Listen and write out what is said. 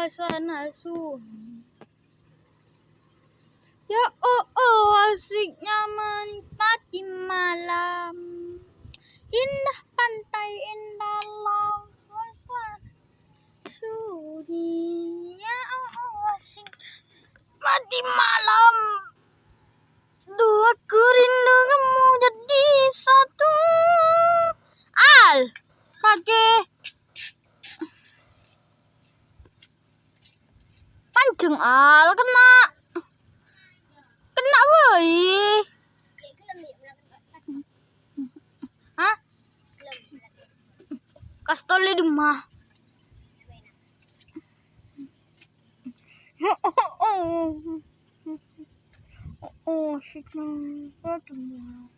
suasana sunyi. Ya asiknya menikmati malam. Indah pantai, indah laut, suasana sunyi. Ya asik menikmati malam. Dua rindu kamu jadi satu. Al, kakek pancing al kena woi. Hah? Kastole di mah. Oh, shit. Al, kena.